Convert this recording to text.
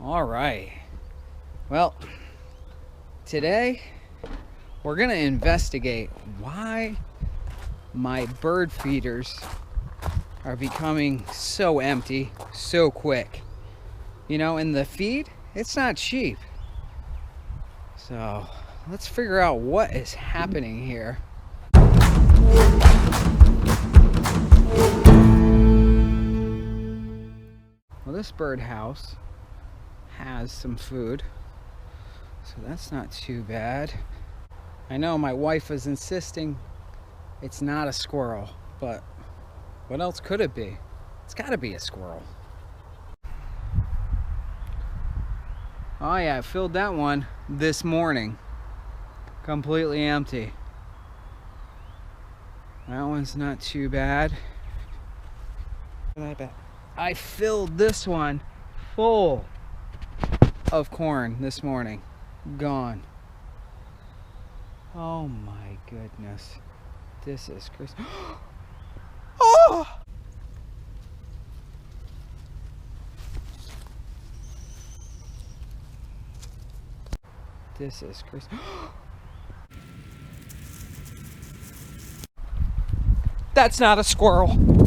All right. Well, today we're going to investigate why my bird feeders are becoming so empty so quick. You know, and the feed, it's not cheap. So let's figure out what is happening here. Well, this birdhouse has some food, so that's not too bad. I know my wife was insisting it's not a squirrel, but what else could it be? It's got to be a squirrel. Oh yeah, I filled that one this morning. Completely empty. That one's not too bad. I filled this one full of corn this morning. Gone. Oh my goodness. This is crazy. Oh! This is crazy. That's not a squirrel.